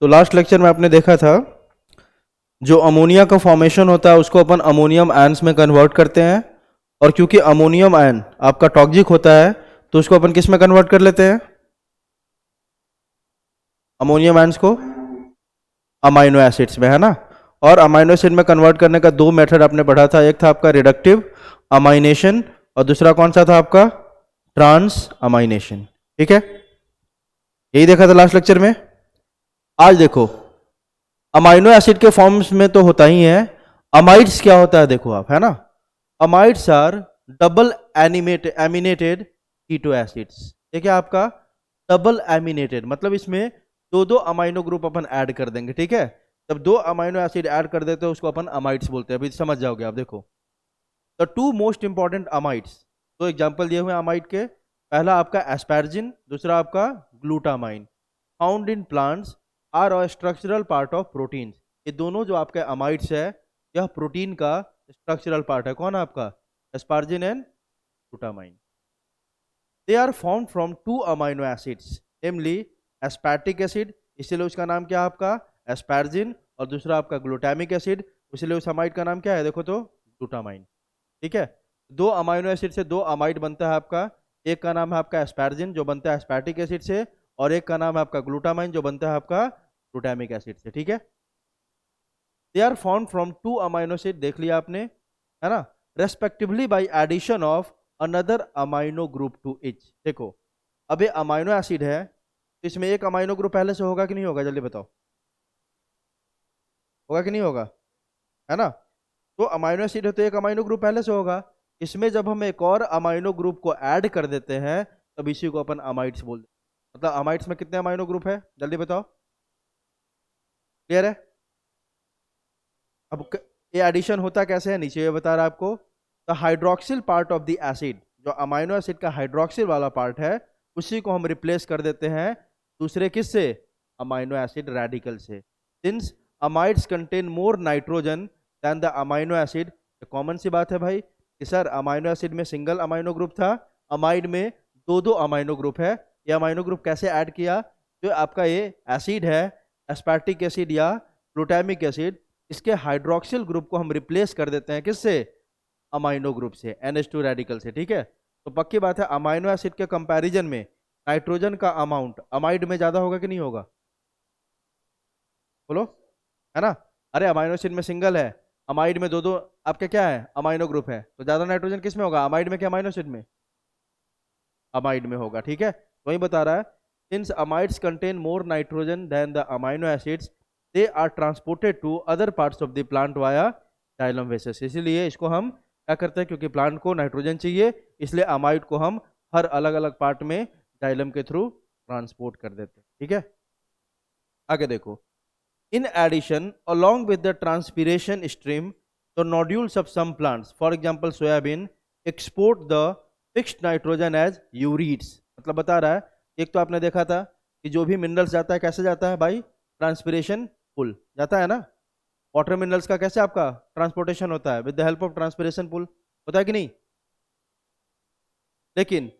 तो last lecture में आपने देखा था जो अमोनिया का फॉर्मेशन होता है उसको अपन अमोनियम आयंस में कन्वर्ट करते हैं, और क्योंकि अमोनियम आयन आपका टॉक्सिक होता है तो उसको अपन किस में कन्वर्ट कर लेते हैं, अमोनियम आयंस को अमाइनो एसिड्स में, है ना। और अमाइनो एसिड में कन्वर्ट करने का दो मेथड आपने पढ़ा था, एक था आपका रिडक्टिव अमाइनेशन और दूसरा कौन सा था आपका ट्रांस अमाइनेशन। ठीक है, यही देखा था लास्ट लेक्चर में। आज देखो अमाइनो एसिड के फॉर्म्स में तो होता ही है, अमाइड्स क्या होता है देखो आप, है ना। Amides are double aminated keto acids. ये क्या आपका डबल एमिनेटेड, मतलब इसमें दो दो अमाइनो ग्रुप अपन ऐड कर देंगे। ठीक है, जब दो अमाइनो एसिड ऐड कर देते हैं उसको अपन अमाइड्स बोलते हैं। अभी समझ जाओगे आप। देखो the two most important amides, दो एग्जांपल दिए हुए अमाइड के, पहला आपका एस्पैरजिन, दूसरा आपका glutamine, found in plants, are a structural part of protein. ये दोनों जो आपके अमाइड्स है यह प्रोटीन का स्ट्रक्चरल पार्ट है। कौन है आपका asparagine and glutamine. They are found from two amino acids namely aspartic acid, इसलिए उसका नाम क्या है आपका एस्पार्जिन, और दूसरा आपका ग्लूटामिक एसिड, इसलिए उस अमाइड का नाम क्या है देखो तो ग्लूटामाइन। ठीक है, दो अमाइनो एसिड से दो अमाइड बनता है आपका, एक का नाम है आपका एस्पार्जिन जो बनता है एस्पार्टिक एसिड से, और एक का नाम है आपका ग्लूटामाइन जो बनता है आपका ग्लूटामिक एसिड से। ठीक है, they are found from two amino acid, देख लिया आपने, है ना, respectively by addition of another amino group to each. देखो अब ये अमाइनो एसिड है तो इसमें एक अमाइनो ग्रुप पहले से होगा कि नहीं होगा, जल्दी बताओ, होगा कि नहीं होगा, है ना। तो अमाइनो एसिड है तो एक अमाइनो ग्रुप पहले से होगा, इसमें जब हम एक और अमाइनो ग्रुप को ऐड कर देते हैं तब इसी को अपन अमाइड्स बोलते हैं। मतलब अमाइड्स में कितने अमाइनो ग्रुप है जल्दी बताओ, क्लियर है। अब ये एडिशन होता कैसे है, नीचे ये बता रहा है आपको, the hydroxyl part of the acid, जो अमाइनो एसिड का हाइड्रोक्सिल वाला पार्ट है उसी को हम रिप्लेस कर देते हैं दूसरे किस से, अमाइनो एसिड रेडिकल से। Since amides contain more nitrogen than the amino acid, common सी बात है भाई कि सर अमाइनो एसिड में सिंगल अमाइनो ग्रुप था, अमाइड में दो दो अमाइनो ग्रुप है। ये अमाइनो ग्रुप कैसे ऐड किया, जो आपका ये एसिड है एस्पार्टिक एसिड या ग्लूटामिक एसिड, इसके हाइड्रोक्सिल ग्रुप को हम रिप्लेस कर देते हैं किससे, अमाइनो ग्रुप से, NH2 रेडिकल से। ठीक है, तो पक्की बात है अमाइनो एसिड के कंपैरिजन में नाइट्रोजन का अमाउंट अमाइड में ज्यादा होगा कि नहीं होगा, बोलो, है ना। अरे अमाइनो एसिड में सिंगल है, अमाइड में दो दो आपके क्या है अमाइनो ग्रुप है, तो ज्यादा नाइट्रोजन किस में होगा, अमाइड में क्या अमाइनो एसिड में, अमाइड में होगा। ठीक है, वही बता रहा है, since amides contain more nitrogen than the amino acids they are transported to other parts of the plant via xylem वेसेस। इसीलिए इसको हम क्या करते हैं, क्योंकि प्लांट को नाइट्रोजन चाहिए इसलिए अमाइड को हम हर अलग अलग पार्ट में जाइलम के थ्रू ट्रांसपोर्ट कर देते हैं। ठीक है, आगे देखो, in addition along with the transpiration stream the nodules of some plants for example soybean export the fixed nitrogen as ureides. मतलब बता रहा है, एक तो आपने देखा था कि जो भी मिनरल्स जाता है कैसे जाता है भाई, ट्रांसपिरेशन पुल जाता है ना। वाटर मिनरल्स का कैसे आपका ट्रांसपोर्टेशन होता है, with the help of transpiration pull, होता है कि नहीं। लेकिन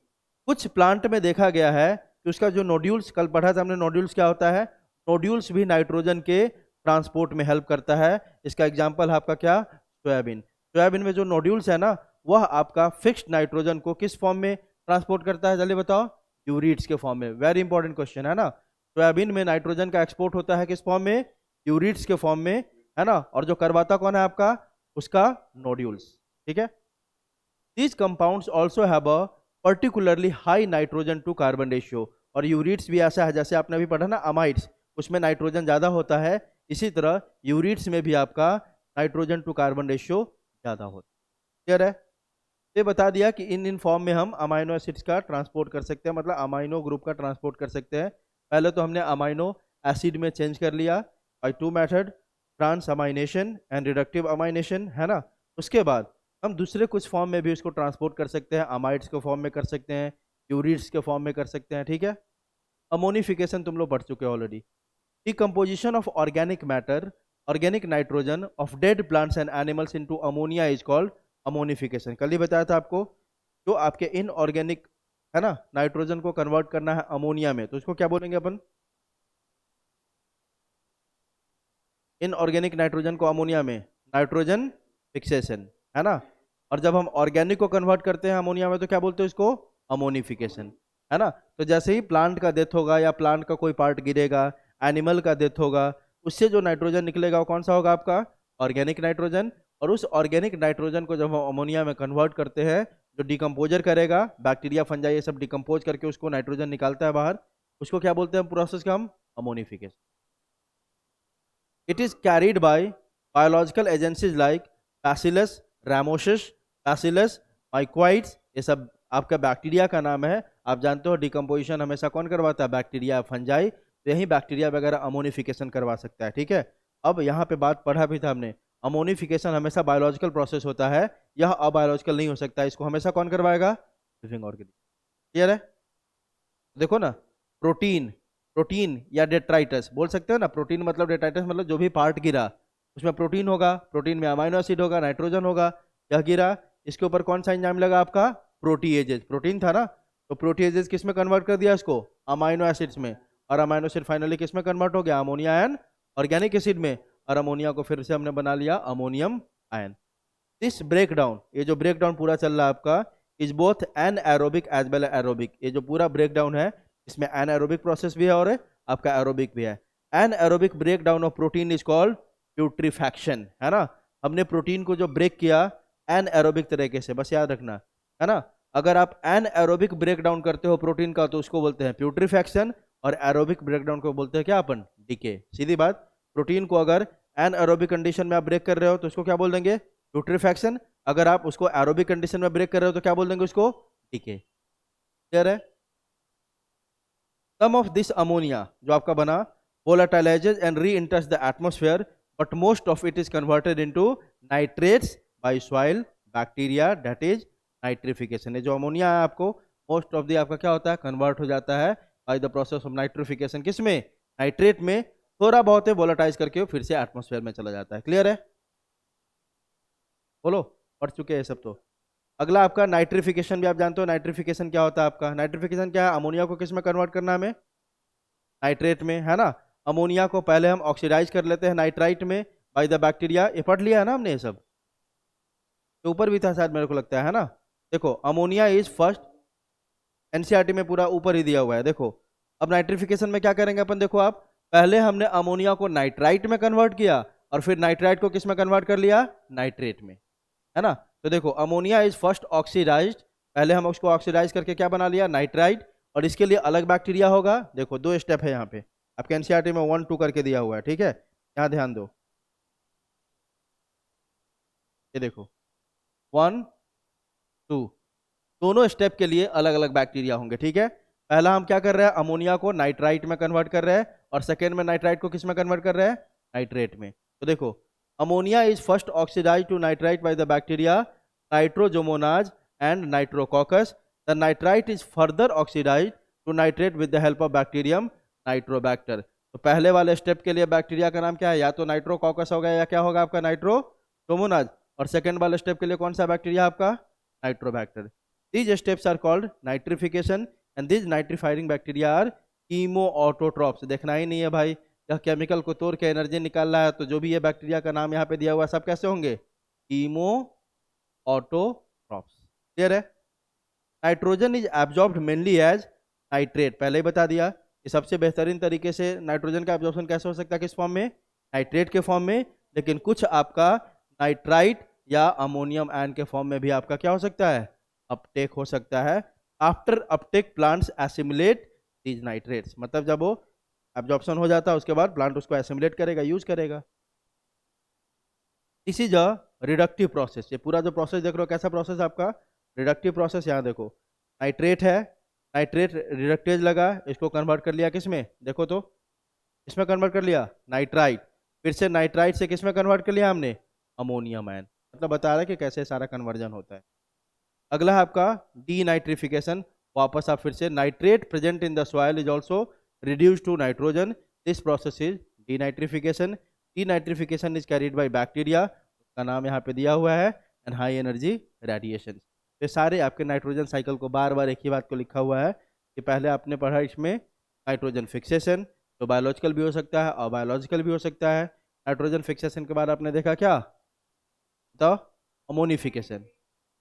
कुछ प्लांट में देखा गया है कि उसका जो नोड्यूल्स, कल पढ़ा था हमने नोड्यूल्स क्या होता है, नोड्यूल्स भी नाइट्रोजन के ट्रांसपोर्ट में हेल्प करता है। इसका एग्जांपल है आपका क्या, सोयाबीन। सोयाबीन में जो नोड्यूल्स है ना वह आपका फिक्स्ड नाइट्रोजन को किस फॉर्म में ट्रांसपोर्ट करता है, जल्दी बताओ, यूरिड्स के फॉर्म में। वेरी इंपॉर्टेंट क्वेश्चन है ना, सोयाबीन में नाइट्रोजन का एक्सपोर्ट होता है किस फॉर्म में, यूरिड्स के फॉर्म में, है ना। और जो करवाता कौन है आपका, उसका नोड्यूल्स। ठीक है, these compounds also have a particularly high nitrogen to carbon ratio। और यूरिड्स भी ऐसा है जैसे आपने अभी पढ़ा ना अमाइड्स, उसमें नाइट्रोजन ज्यादा होता है, इसी तरह यूरिड्स में भी आपका नाइट्रोजन टू कार्बन रेशियो ज्यादा होता है। क्लियर है, ये बता दिया कि इन इन फॉर्म में हम अमाइनो एसिड्स का ट्रांसपोर्ट कर सकते हैं, मतलब अमाइनो ग्रुप का ट्रांसपोर्ट कर सकते हैं। पहले तो हमने अमाइनो एसिड में चेंज कर लिया by two method, transamination and reductive amination, है ना। उसके बाद हम दूसरे कुछ फॉर्म में भी इसको ट्रांसपोर्ट कर सकते हैं, अमाइड्स के फॉर्म में कर सकते हैं, यूरिड्स के फॉर्म में कर सकते हैं। ठीक है, अमोनिफिकेशन तुम लोग पढ़ चुके हो already. Decomposition of organic matter, organic nitrogen of dead plants and animals into ammonia is called ammonification. कल ही बताया था आपको, जो आपके इनऑर्गेनिक है ना नाइट्रोजन को कन्वर्ट करना है अमोनिया में तो उसको क्या बोलेंगे अपन, इनऑर्गेनिक नाइट्रोजन को अमोनिया में नाइट्रोजन फिक्सेशन, है ना। और जब हम ऑर्गेनिक को कन्वर्ट करते हैं अमोनिया में तो क्या बोलते हैं इसको, अमोनिफिकेशन, है ना। तो जैसे ही प्लांट का डेथ होगा या प्लांट का कोई पार्ट गिरेगा, एनिमल का डेथ होगा, उससे जो नाइट्रोजन निकलेगा वो कौन सा होगा आपका, ऑर्गेनिक नाइट्रोजन। और उस ऑर्गेनिक नाइट्रोजन को जब हम अमोनिया में कन्वर्ट करते हैं, जो डिकम्पोजर करेगा, बैक्टीरिया फंजाई ये सब डिकम्पोज करके उसको नाइट्रोजन निकालता है बाहर, उसको क्या बोलते हैं प्रोसेस का हम, ammonification. It is carried by biological agencies like Bacillus ramosis, Bacillus mycoides, ये सब आपका बैक्टीरिया का नाम है। आप जानते हो डिकम्पोजिशन हमेशा कौन करवाता है, बैक्टीरिया फंजाई। तो यही बैक्टीरिया वगैरह अमोनिफिकेशन करवा सकता है, ठीक है। अब यहाँ पे बात पढ़ा भी था हमने, अमोनिफिकेशन हमेशा बायोलॉजिकल प्रोसेस होता है, यह अबायोलॉजिकल नहीं हो सकता। इसको हमेशा कौन करवाएगा, लिविंग ऑर्गेनिज्म। क्लियर है। देखो ना, प्रोटीन, प्रोटीन या डेट्राइटस बोल सकते हो ना, प्रोटीन मतलब डेट्राइटस मतलब जो भी पार्ट गिरा उसमें प्रोटीन होगा, प्रोटीन में अमाइनो एसिड होगा, नाइट्रोजन होगा, यह गिरा, इसके ऊपर कौन सा एंजाइम लगा आपका, प्रोटीएजेज। प्रोटीन था ना, तो प्रोटीएजेज किस में कन्वर्ट कर दिया इसको, अमाइनो एसिड्स में, और अमाइनो एसिड फाइनली किस में कन्वर्ट हो गया, अमोनिया एंड ऑर्गेनिक एसिड में, और अमोनिया को फिर से हमने बना लिया अमोनियम आयन। दिस ब्रेकडाउन, ये जो ब्रेकडाउन पूरा चल रहा है आपका, is both anaerobic as well aerobic. ये जो पूरा ब्रेकडाउन है इसमें एन एरोबिक प्रोसेस भी है और आपका एरोबिक भी है। Anaerobic breakdown of protein is called putrefaction, है ना। हमने प्रोटीन को जो ब्रेक किया एन एरोबिक तरीके से, बस याद रखना, है ना। अगर आप एन एरोबिक ब्रेकडाउन करते हो प्रोटीन का तो उसको बोलते हैं प्यूट्रीफैक्शन, और एरोबिक ब्रेकडाउन को बोलते हैं क्या अपन, डीके। सीधी बात, प्रोटीन को अगर एन एरोबिक कंडीशन में आप ब्रेक कर रहे हो तो उसको क्या बोल देंगे, प्यूट्रीफैक्शन। अगर आप उसको एरोबिक कंडीशन में ब्रेक कर रहे हो तो क्या बोल देंगे उसको, डीके। क्लियर है। सम ऑफ दिस अमोनिया जो आपका बना volatilizes and re-enters the atmosphere, but most of it is converted into nitrates by soil bacteria, that is nitrification। ये जो अमोनिया है आपको मोस्ट ऑफ दी आपका क्या होता है, कन्वर्ट हो जाता है by the process of nitrification, किसमें, नाइट्रेट में। थोड़ा बहुत है वोलाटाइज करके फिर से एटमोस्फेयर में चला जाता है। क्लियर है, बोलो, पढ़ चुके हैं सब तो। अगला आपका नाइट्रिफिकेशन भी आप जानते हो, नाइट्रिफिकेशन क्या होता है आपका, नाइट्रिफिकेशन क्या है, अमोनिया को किस में कन्वर्ट करना है हमें, नाइट्रेट में, है ना। अमोनिया को पहले हम ऑक्सीडाइज कर लेते हैं नाइट्राइट में बाय द बैक्टीरिया। ये पढ़ लिया है ना हमने, ये सब तो ऊपर भी था शायद मेरे को लगता है ना। देखो अमोनिया इज फर्स्ट, एनसीईआरटी में पूरा ऊपर ही दिया हुआ है। देखो अब नाइट्रिफिकेशन में क्या करेंगे अपन, देखो आप, पहले हमने अमोनिया को नाइट्राइट में कन्वर्ट किया और फिर नाइट्राइट को किस में कन्वर्ट कर लिया, नाइट्रेट में, है ना। तो देखो अमोनिया इज फर्स्ट ऑक्सीडाइज्ड, पहले हम उसको ऑक्सीडाइज करके क्या बना लिया, नाइट्राइट। और इसके लिए अलग बैक्टीरिया होगा। देखो दो स्टेप है यहाँ पे, आपके एनसीईआरटी में 1 2 करके दिया हुआ है, ठीक है, यहाँ ध्यान दो। ये देखो 1 2, दोनों स्टेप के लिए अलग अलग बैक्टीरिया होंगे, ठीक है। पहला हम क्या कर रहे हैं, अमोनिया को नाइट्राइट में कन्वर्ट कर रहे हैं, और सेकेंड में नाइट्राइट को किस में कन्वर्ट कर रहे हैं, नाइट्रेट में। तो देखो ammonia is first oxidise to nitrite by the bacteria Nitrosomonas and Nitrococcus. The nitrite is further oxidise to nitrate with the help of bacterium Nitrobacter. तो पहले वाले स्टेप के लिए बैक्टीरिया का नाम क्या है, या तो नाइट्रोकॉकस होगा या क्या होगा आपका, नाइट्रोजोमोनाज। और सेकेंड वाले स्टेप के लिए कौन सा बैक्टीरिया आपका, Nitrobacter. These steps are called nitrification and these nitrifying bacteria are chemoautotrophs। देखना ही नहीं है भाई, यह केमिकल को तोड़ के एनर्जी निकाल रहा है, तो जो भी ये बैक्टीरिया का नाम यहाँ पे दिया हुआ है सब कैसे होंगे, कीमोऑटोट्रॉफ्स। क्लियर है। Nitrogen is absorbed mainly as nitrate, पहले ही बता दिया कि सबसे बेहतरीन तरीके से नाइट्रोजन का एब्जॉर्प्शन कैसे हो सकता है, किस फॉर्म में, नाइट्रेट के फॉर्म में। लेकिन कुछ आपका नाइट्राइट या अमोनियम आयन के फॉर्म में भी आपका क्या हो सकता है, अपटेक हो सकता है। After Uptake plants assimilate these nitrates, मतलब जब वो एब्जॉर्प्शन हो जाता है उसके बाद प्लांट उसको एसिमुलेट करेगा, यूज करेगा। This is a reductive process. ये पूरा जो प्रोसेस देख रहे हो कैसा प्रोसेस आपका, रिडक्टिव प्रोसेस। यहाँ देखो नाइट्रेट है, नाइट्रेट रिडक्टेज लगा, इसको कन्वर्ट कर लिया किस में, देखो तो इसमें कन्वर्ट कर लिया नाइट्राइट, फिर से नाइट्राइट से किस में कन्वर्ट कर लिया हमने, अमोनियम आयन। मतलब बता रहा है कि कैसे सारा कन्वर्जन होता है। अगला है आपका डीनाइट्रिफिकेशन, वापस आप फिर से nitrate present in the soil is also reduced to nitrogen, this process is denitrification. Denitrification is carried by bacteria, उसका नाम यहाँ पे दिया हुआ है, एंड हाई एनर्जी रेडिएशन। ये सारे आपके नाइट्रोजन साइकिल को बार बार एक ही बात को लिखा हुआ है कि पहले आपने पढ़ा इसमें नाइट्रोजन फिक्सेशन, तो बायोलॉजिकल भी हो सकता है और बायोलॉजिकल भी हो सकता है। नाइट्रोजन फिक्सेशन के बाद आपने देखा क्या, बताओ, अमोनिफिकेशन।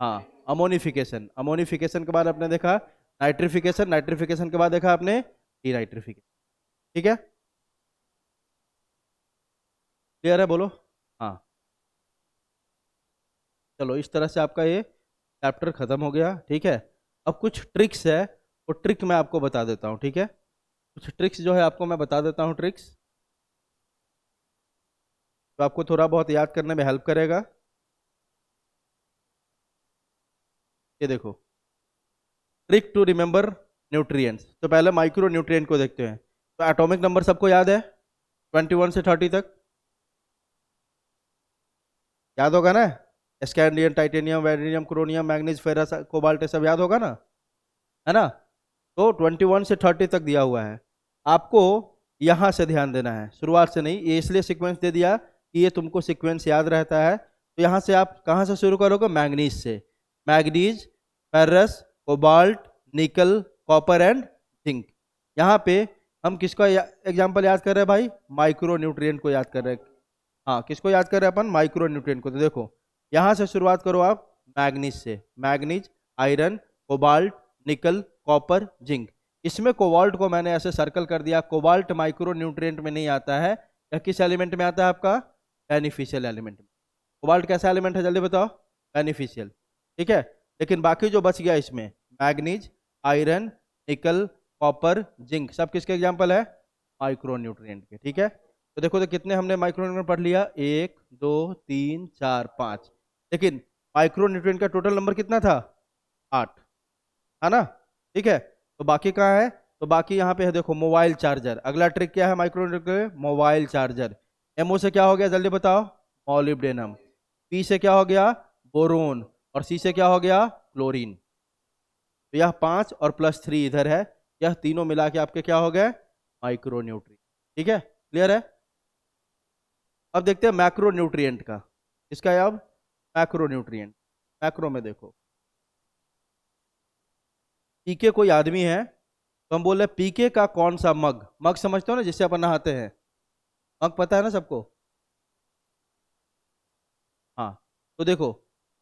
हाँ, अमोनिफिकेशन, अमोनिफिकेशन के बाद आपने देखा नाइट्रिफिकेशन, नाइट्रिफिकेशन के बाद देखा आपने डीनाइट्रिफिकेशन। ठीक है, क्लियर है, बोलो। हाँ, चलो इस तरह से आपका ये चैप्टर खत्म हो गया। ठीक है, अब कुछ ट्रिक्स है, वो ट्रिक मैं आपको बता देता हूँ। ठीक है, कुछ ट्रिक्स जो है आपको मैं बता देता हूँ, ट्रिक्स तो आपको थोड़ा बहुत याद करने में हेल्प करेगा। ये देखो, ट्रिक टू रिमेंबर न्यूट्रिएंट्स। तो पहले माइक्रो न्यूट्रिएंट को देखते हैं। तो एटॉमिक नंबर सबको याद है, 21 से 30 तक याद होगा ना। स्कैंडियम, टाइटेनियम, वेरिनियम, क्रोनियम, मैग्नीज, फेरस, कोबाल्ट, सब याद होगा ना, है ना। तो 21 से 30 तक दिया हुआ है, आपको यहाँ से ध्यान देना है, शुरुआत से नहीं। ये इसलिए सीक्वेंस दे दिया कि ये तुमको सीक्वेंस याद रहता है। तो यहाँ से आप कहाँ से शुरू करोगे, मैग्नीज से। मैग्नीज, फेरस, कोबाल्ट, निकल, कॉपर एंड जिंक। यहाँ पे हम किसका एग्जाम्पल याद कर रहे हैं भाई, माइक्रो न्यूट्रिएंट को याद कर रहे हैं। हाँ, किसको याद कर रहे हैं अपन, माइक्रो न्यूट्रिएंट को। तो देखो यहाँ से शुरुआत करो आप, मैग्नीज से। मैग्नीज, आयरन, कोबाल्ट, निकल, कॉपर, जिंक। इसमें कोबाल्ट को मैंने ऐसे सर्कल कर दिया, कोबाल्ट माइक्रो न्यूट्रिएंट में नहीं आता है। या किस एलिमेंट में आता है आपका, बेनिफिशियल एलिमेंट में। कोबाल्ट कैसा एलिमेंट है जल्दी बताओ, बेनिफिशियल। ठीक है, लेकिन बाकी जो बच गया इसमें, मैग्नीज, आयरन, निकल, कॉपर, जिंक, सब किसके एग्जाम्पल है, माइक्रो न्यूट्रिएंट के। ठीक है, तो देखो तो कितने हमने माइक्रो न्यूट्रिएंट पढ़ लिया, 1 2 3 4 5। लेकिन माइक्रो न्यूट्रिएंट का टोटल नंबर कितना था, 8, है ना। ठीक है, तो बाकी कहाँ है, तो बाकी यहाँ पे है, देखो मोबाइल चार्जर। अगला ट्रिक क्या है माइक्रो न्यूट्रिएंट के, मोबाइल चार्जर। एमओ से क्या हो गया जल्दी बताओ, मॉलिब्डेनम। पी से क्या हो गया, बोरोन। और सी से क्या हो गया, क्लोरीन। तो यह 5 और +3 इधर है, यह तीनों मिला के आपके क्या हो गए, माइक्रो न्यूट्रिएंट। ठीक है, क्लियर है। अब देखते हैं मैक्रो न्यूट्रिएंट का। इसका है अब मैक्रो न्यूट्रिएंट। मैक्रो में देखो, पीके कोई आदमी है, तो हम बोल रहे पीके का कौन सा मग, मग समझते हो ना जिससे अपन नहाते हैं, मग पता है ना सबको। हाँ, तो देखो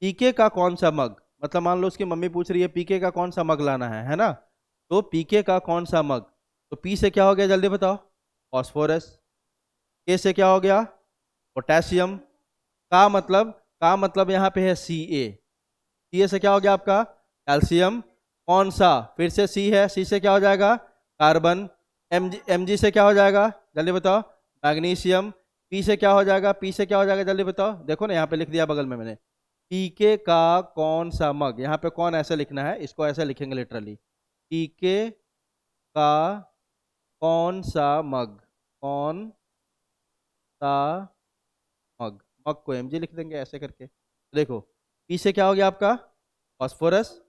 पीके का कौन सा मग, मतलब मान लो उसकी मम्मी पूछ रही है पीके का कौन सा मग लाना है ना। तो पीके का कौन सा मग, तो पी से क्या हो गया जल्दी बताओ, फॉस्फोरस। के से क्या हो गया, पोटेशियम। का मतलब यहाँ पे है सी ए। सी ए से क्या हो गया आपका, कैल्शियम। कौन सा, फिर से सी है, सी से क्या हो जाएगा, कार्बन। एम जी से क्या हो जाएगा जल्दी बताओ, मैग्नीशियम। पी से क्या हो जाएगा, पी से क्या हो जाएगा जल्दी बताओ, देखो ना यहाँ पे लिख दिया बगल में मैंने, पीके का कौन सा मग। यहाँ पे कौन ऐसे लिखना है, इसको ऐसे लिखेंगे लिटरली, पीके का कौन सा मग, कौन सा मग। मग को एमजी लिख देंगे ऐसे करके। देखो पी से क्या हो गया आपका, फास्फोरस।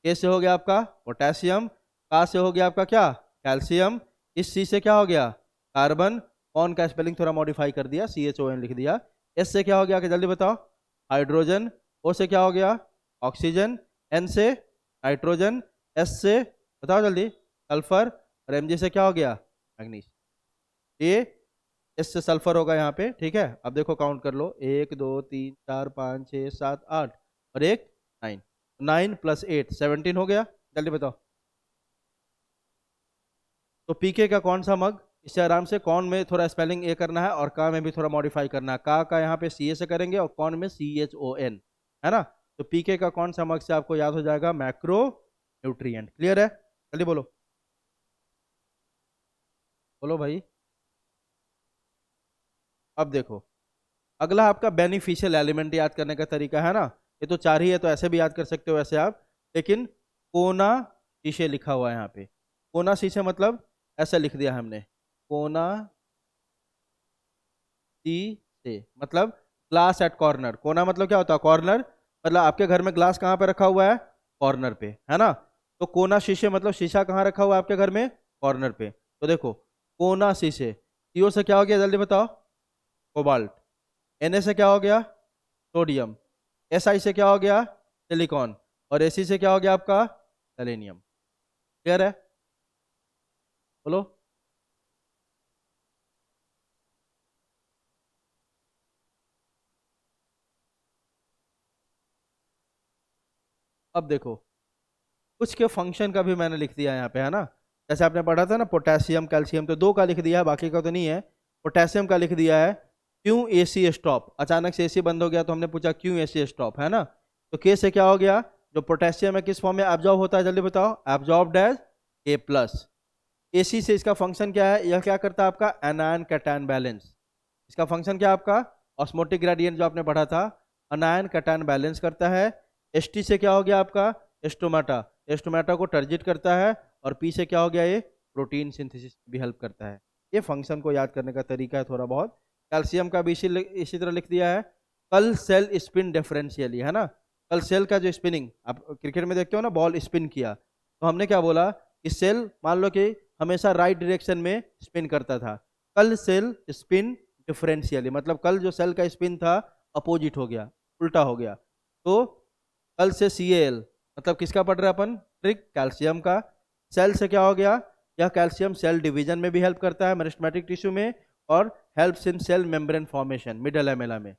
ए से हो गया आपका पोटेशियम। का से हो गया आपका क्या, कैल्शियम। इस सी से क्या हो गया, कार्बन। कौन का स्पेलिंग थोड़ा मॉडिफाई कर दिया, CHON लिख दिया। एस से क्या हो गया कि जल्दी बताओ, हाइड्रोजन। ओ से क्या हो गया, ऑक्सीजन। एन से नाइट्रोजन। एस से बताओ जल्दी, सल्फर। और एमजी से क्या हो गया, मैग्नीज। ये एस से सल्फर होगा यहाँ पे। ठीक है, अब देखो काउंट कर लो, 1 2 3 4 5 6 7 8 और एक 9। 9 + 8 17 हो गया, जल्दी बताओ। तो पीके का कौन सा मग, इससे आराम से कौन में थोड़ा स्पेलिंग ए करना है और का में भी थोड़ा मॉडिफाई करना है। का यहाँ पे सी ए से करेंगे और कौन में CHON, है ना। तो पीके का कौन सा मग से आपको याद हो जाएगा, मैक्रो न्यूट्रिएंट। क्लियर है, जल्दी बोलो, बोलो भाई। अब देखो अगला आपका बेनिफिशियल एलिमेंट याद करने का तरीका है ना। ये तो 4 ही है, तो ऐसे भी याद कर सकते हो वैसे आप, लेकिन कोना शीशे लिखा हुआ है यहाँ पे। कोना शीशे मतलब ऐसे लिख दिया हमने, कोना शीशे मतलब ग्लास एट कॉर्नर। कोना मतलब क्या होता है, कॉर्नर। मतलब आपके घर में ग्लास कहाँ पे रखा हुआ है, कॉर्नर पे, है ना। तो कोना शीशे मतलब शीशा कहाँ रखा हुआ है आपके घर में, कॉर्नर पे। तो देखो कोना शीशे, सीओ से क्या हो गया जल्दी बताओ, कोबाल्ट। Na से क्या हो गया, सोडियम। Si से क्या हो गया, सिलिकॉन। और Ag से क्या हो गया आपका, सेलेनियम। क्लियर है, बोलो। अब देखो कुछ के फंक्शन का भी मैंने लिख दिया यहाँ पे, है ना। जैसे आपने पढ़ा था ना पोटेशियम कैल्शियम, तो दो का लिख दिया है, बाकी का तो नहीं है। पोटेशियम का लिख दिया है, क्यों एसी स्टॉप, अचानक से एसी बंद हो गया तो हमने पूछा क्यों एसी स्टॉप, है ना। तो के से क्या हो गया, जो पोटेशियम है किस फॉर्म में एब्जॉर्ब होता है, जल्दी बताओ, absorbed as A plus. AC से इसका फंक्शन क्या है, यह क्या करता है आपका एनायन कैटायन बैलेंस। इसका फंक्शन क्या है आपका, ऑस्मोटिक ग्रेडियंट जो आपने पढ़ा था, अनायन कैटायन बैलेंस करता है। एसटी से क्या हो गया आपका एस्टोमाटा, एस्टोमाटा को टर्जिट करता है। और पी से क्या हो गया, ये प्रोटीन सिंथेसिस भी हेल्प करता है। ये फंक्शन को याद करने का तरीका है थोड़ा बहुत। कैल्शियम का भी इसी तरह लिख दिया है, कल सेल स्पिन डिफरेंशियली, है ना। कल सेल का जो स्पिनिंग आप क्रिकेट में देखते हो ना, बॉल स्पिन किया, तो हमने क्या बोला कि सेल मान लो कि हमेशा राइट डायरेक्शन में स्पिन करता था, कल सेल स्पिन डिफरेंशियली, मतलब कल जो सेल का स्पिन था अपोजिट हो गया, उल्टा हो गया। तो कल से CAL मतलब किसका पढ़ रहे हैं अपन, ट्रिक कैल्शियम का। सेल से क्या हो गया, यह कैल्शियम सेल डिवीजन में भी हेल्प करता है मेरिस्टेमेटिक टिश्यू में, और helps in cell membrane formation middle lamella में।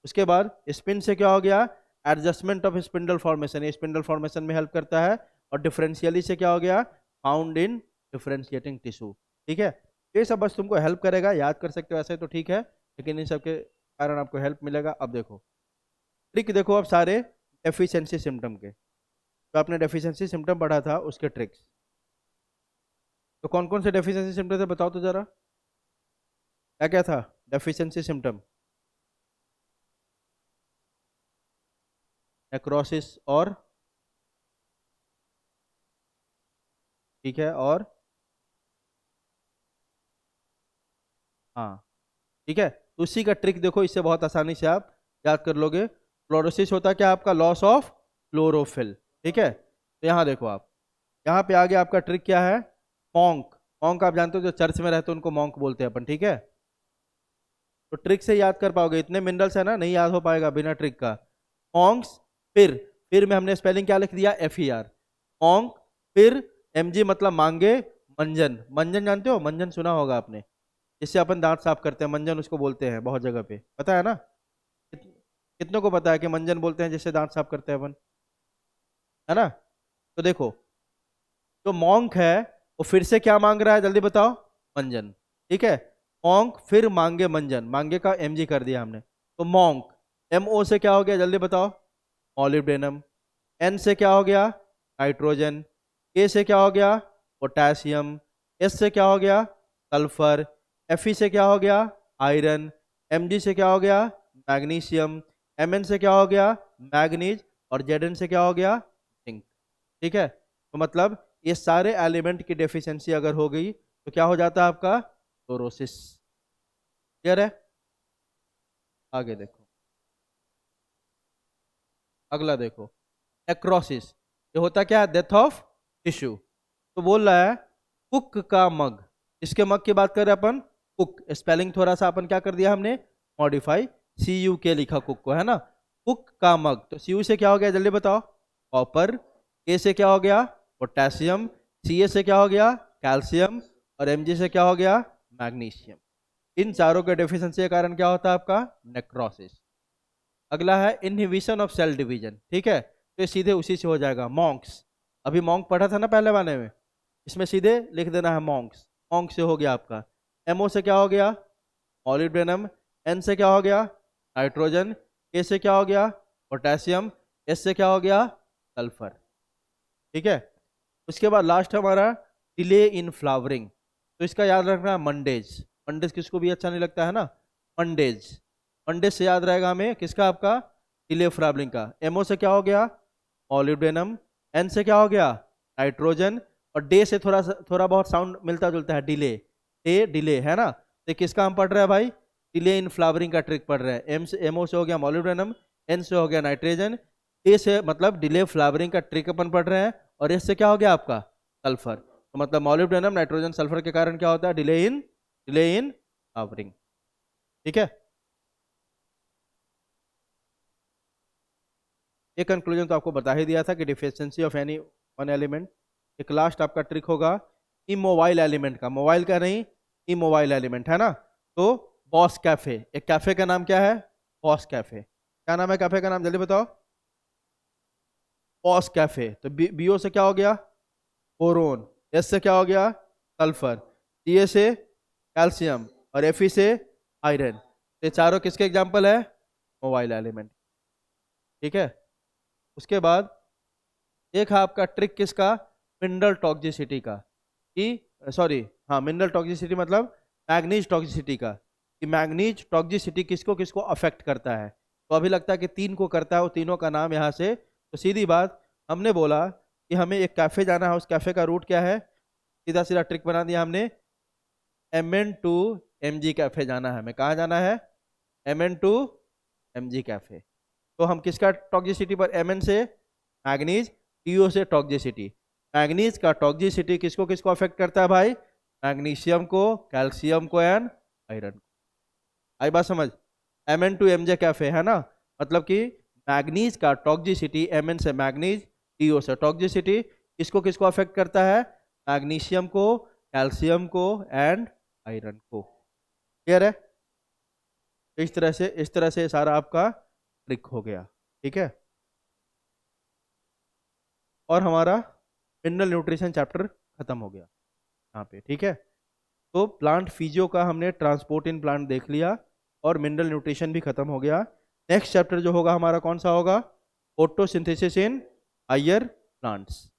उसके बाद स्पिन से क्या हो गया, एडजस्टमेंट ऑफ स्पिंडल फॉर्मेशन, ये स्पिंडल फॉर्मेशन में हेल्प करता है। और डिफरेंशियली से क्या हो गया, फाउंड इन डिफरेंशिएटिंग टिश्यू। ठीक है, ये सब बस तुमको हेल्प करेगा, याद कर सकते हो ऐसे तो ठीक है, लेकिन इन सब के कारण आपको हेल्प मिलेगा। अब देखो ट्रिक देखो, अब सारे डेफिशिएंसी सिम्टम के, तो आपने डेफिशिएंसी सिम्टम पढ़ा था उसके ट्रिक्स। तो कौन कौन से डेफिशिएंसी सिम्टम थे बताओ तो जरा, क्या क्या था डेफिशिएंसी सिम्टम, नेक्रोसिस और, ठीक है, और, हाँ ठीक है, तो उसी का ट्रिक देखो, इससे बहुत आसानी से आप याद कर लोगे। फ्लोरोसिस होता है क्या आपका, लॉस ऑफ क्लोरोफिल। ठीक है, तो यहाँ देखो आप, यहाँ पे आगे आपका ट्रिक क्या है, मॉन्क। मॉन्क आप जानते हो जो चर्च में रहते हैं उनको मॉन्क बोलते हैं अपन, ठीक है। तो ट्रिक से याद कर पाओगे, इतने मिनरल्स है ना, नहीं याद हो पाएगा बिना ट्रिक का। मॉन्क्स, फिर में हमने स्पेलिंग क्या लिख दिया, FER, मॉन्क, फिर MG मतलब मांगे, मंजन, मंजन जानते हो, मंजन सुना होगा आपने, जिससे अपन दांत साफ करते हैं, मंजन उसको बोलते हैं बहुत जगह पे, पता है ना। कितनों को पता है कि मंजन बोलते हैं जिससे दांत साफ करते हैं अपन, है ना। तो देखो जो मॉन्क है वो फिर से क्या मांग रहा है, जल्दी बताओ, मंजन। ठीक है, मॉन्क फिर मांगे मंजन, मांगे का MG कर दिया हमने, तो मॉन्क, MO से क्या हो गया जल्दी बताओ, मॉलिब्डेनम। N से क्या हो गया, नाइट्रोजन। K से क्या हो गया, पोटेशियम। S से क्या हो गया, सल्फर। Fe से क्या हो गया, आयरन। Mg से क्या हो गया, मैग्नीशियम। Mn से क्या हो गया, मैग्नीज। और Zn से क्या हो गया, जिंक। ठीक है, तो मतलब ये सारे एलिमेंट की डेफिशिएंसी अगर हो गई तो क्या हो जाता है आपका, क्लोरोसिस। क्लियर है, आगे देखो, अगला देखो, नेक्रोसिस, ये होता क्या है, डेथ ऑफ टिश्यू। तो बोल रहा है कुक का मग, इसके मग की बात करें अपन, कुक स्पेलिंग थोड़ा सा अपन क्या कर दिया हमने, मॉडिफाई, CUK लिखा कुक को, है ना। कुक का मग, तो CU से क्या हो गया जल्दी बताओ, कॉपर। K से क्या हो गया, पोटेशियम। Ca से क्या हो गया, कैल्शियम। और Mg से क्या हो गया, मैग्नीशियम। इन चारों के डेफिशिएंसी के कारण क्या होता है आपका, नेक्रोसिस। अगला है इनहिबिशन ऑफ सेल डिवीजन, ठीक है, तो ये सीधे उसी से हो जाएगा, मॉन्क्स। अभी मॉन्क पढ़ा था ना पहले वाले में, इसमें सीधे लिख देना है मॉन्क्स, मॉन्क से हो गया आपका। MO से क्या हो गया, मॉलिब्डेनम। N से क्या हो गया, नाइट्रोजन। K से क्या हो गया, पोटेशियम। S से क्या हो गया, सल्फर। ठीक है, उसके बाद लास्ट हमारा डिले इन फ्लावरिंग, तो इसका याद रखना मंडेज। मंडेज किसको भी अच्छा नहीं लगता है ना, मंडेज, मंडेज से याद रहेगा हमें किसका, आपका डिले फ्लावरिंग का। MO से क्या हो गया, मॉलिब्डेनम। N से क्या हो गया, नाइट्रोजन। और डे से थोड़ा बहुत साउंड मिलता जुलता है, डिले, डे डिले, है ना। तो किसका हम पढ़ रहे हैं भाई, डिले इन फ्लावरिंग का ट्रिक पढ़ रहे हैं। MO से हो गया मॉलिब्डेनम। N से हो गया नाइट्रोजन। A से मतलब डिले फ्लावरिंग का ट्रिक अपन पढ़ रहे हैं। और S से क्या हो गया आपका, सल्फर। तो मतलब मॉलिब्डेनम, नाइट्रोजन, सल्फर के कारण क्या होता है, डिले इन फ्लावरिंग। ठीक है, ये कंक्लूजन तो आपको बता ही दिया था कि deficiency of any one element. एक लास्ट आपका ट्रिक होगा इमोबाइल एलिमेंट का, मोबाइल का नहीं, इमोबाइल एलिमेंट, है ना। तो बॉस कैफे, एक कैफे का नाम क्या है, बॉस कैफे। क्या नाम है कैफे का नाम जल्दी बताओ, पॉस कैफे, तो बीओ से क्या हो गया, बोरोन, एस से क्या हो गया, सल्फर, सी से कैल्शियम और एफ से आयरन। ये चारों किसके एग्जाम्पल है, मोबाइल एलिमेंट। ठीक है। उसके बाद एक है आपका ट्रिक किसका, मिनरल टॉक्सिसिटी का, कि सॉरी हाँ मिनरल टॉक्सिसिटी मतलब मैग्नीज टॉक्सिसिटी का, कि मैग्नीज टॉक्सिसिटी किसको किसको अफेक्ट करता है। तो अभी लगता है कि तीन को करता है, वो तीनों का नाम यहाँ से, तो सीधी बात हमने बोला कि हमें एक कैफे जाना है, उस कैफे का रूट क्या है, सीधा सीधा ट्रिक बना दिया हमने, MN2 MG कैफे जाना है हमें, कहाँ जाना है, MN2 MG कैफे। तो हम किसका टॉक्सिसिटी पर, Mn से मैग्नीज, TO से टॉक्सिसिटी। मैग्नीज का टॉक्सिसिटी किसको किसको अफेक्ट करता है भाई, मैग्नीशियम को, कैल्शियम को एंड आयरन को। आई बात समझ, Mn2 MJ कैफे है ना, मतलब कि मैग्नीज का टॉक्सिसिटी, Mn से मैग्नीज, TO से टॉक्सिसिटी किसको किसको अफेक्ट करता है, मैग्नीशियम को, कैल्शियम को एंड आयरन को। क्लियर है। इस तरह से सारा आपका ट्रिक हो गया। ठीक है। और हमारा मिनरल न्यूट्रिशन चैप्टर खत्म हो गया यहाँ पे। ठीक है। तो प्लांट फिजियो का हमने ट्रांसपोर्ट इन प्लांट देख लिया और मिनरल न्यूट्रिशन भी खत्म हो गया। नेक्स्ट चैप्टर जो होगा हमारा कौन सा होगा, फोटोसिंथेसिस इन हायर प्लांट्स।